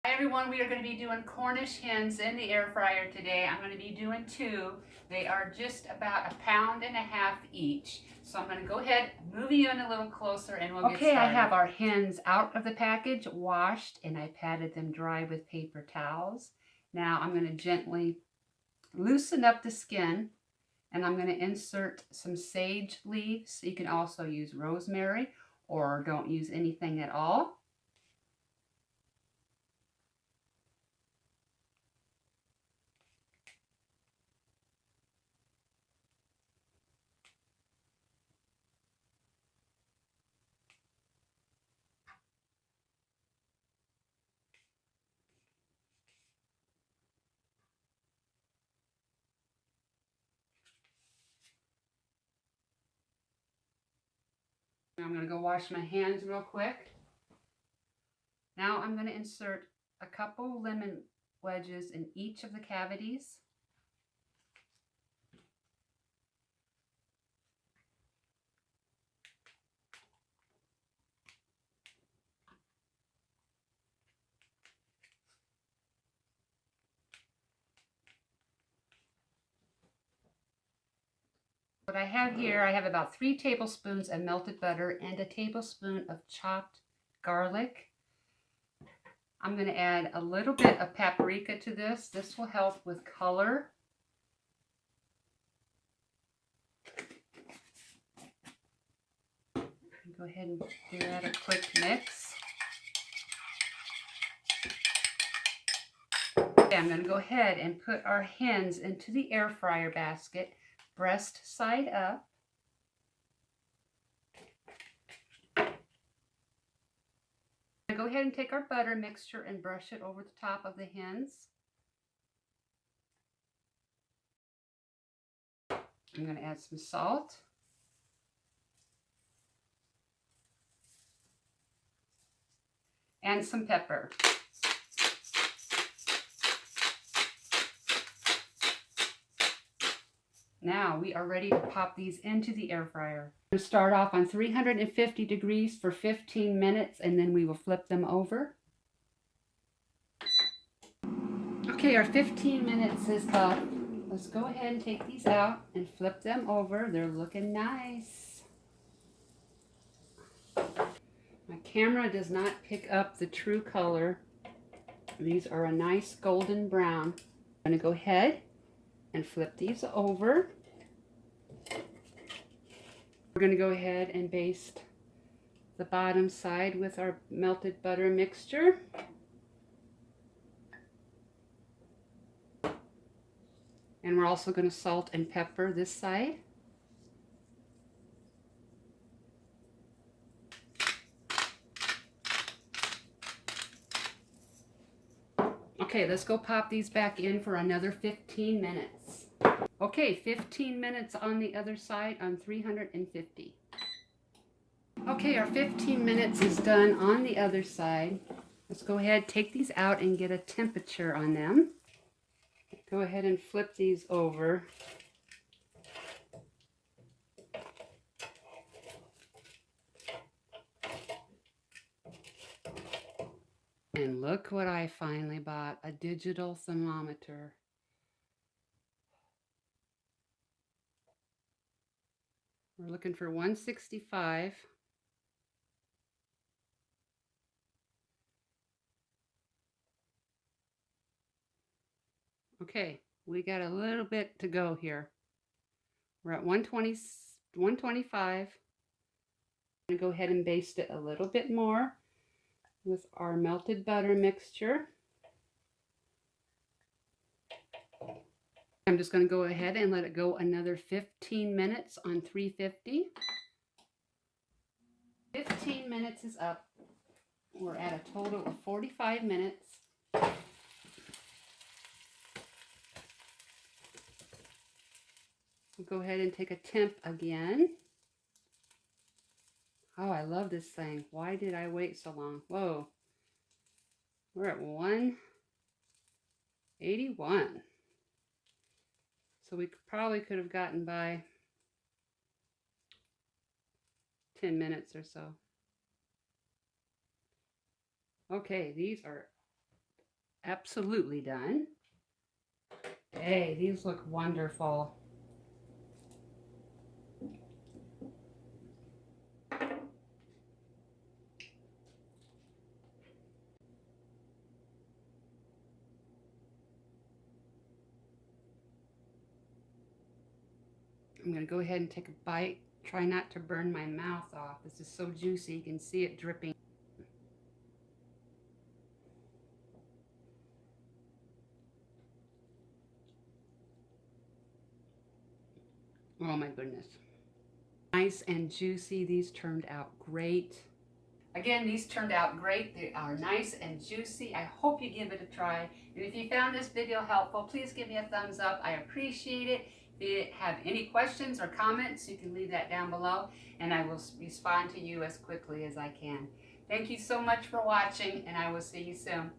Hi everyone, we are going to be doing Cornish hens in the air fryer today. I'm going to be doing two. They are just about 1.5 pounds each. So I'm going to go ahead, move you in a little closer and we'll get started. Okay, I have our hens out of the package, washed, and I patted them dry with paper towels. Now I'm going to gently loosen up the skin and I'm going to insert some sage leaves. You can also use rosemary or don't use anything at all. I'm going to go wash my hands real quick. Now I'm going to insert a couple lemon wedges in each of the cavities. What I have here, I have about 3 tablespoons of melted butter and a tablespoon of chopped garlic. I'm going to add a little bit of paprika to this. This will help with color. Go ahead and give that a quick mix. Okay, I'm going to go ahead and put our hens into the air fryer basket, breast side up. Go ahead and take our butter mixture and brush it over the top of the hens. I'm going to add some salt. And some pepper. Now we are ready to pop these into the air fryer. I'm going to start off on 350 degrees for 15 minutes and then we will flip them over. Okay, our 15 minutes is up. Let's go ahead and take these out and flip them over. They're looking nice. My camera does not pick up the true color. These are a nice golden brown. I'm going to go ahead and flip these over. We're going to go ahead and baste the bottom side with our melted butter mixture. And we're also going to salt and pepper this side. Okay, let's go pop these back in for another 15 minutes. Okay, 15 minutes on the other side on 350. Okay, our 15 minutes is done on the other side. Let's go ahead, take these out and get a temperature on them. Go ahead and flip these over. And look what I finally bought, a digital thermometer. We're looking for 165. Okay, we got a little bit to go here. We're at 120, 125. I'm going to go ahead and baste it a little bit more with our melted butter mixture. I'm just going to go ahead and let it go another 15 minutes on 350. 15 minutes is up. We're at a total of 45 minutes. We'll go ahead and take a temp again. Oh, I love this thing. Why did I wait so long? Whoa. We're at 181. So we probably could have gotten by 10 minutes or so. Okay, these are absolutely done. Hey, these look wonderful. I'm going to go ahead and take a bite. Try not to burn my mouth off. This is so juicy. You can see it dripping. Oh my goodness. Nice and juicy. These turned out great. Again, these turned out great. They are nice and juicy. I hope you give it a try. And if you found this video helpful, please give me a thumbs up. I appreciate it. If you have any questions or comments, you can leave that down below, and I will respond to you as quickly as I can. Thank you so much for watching, and I will see you soon.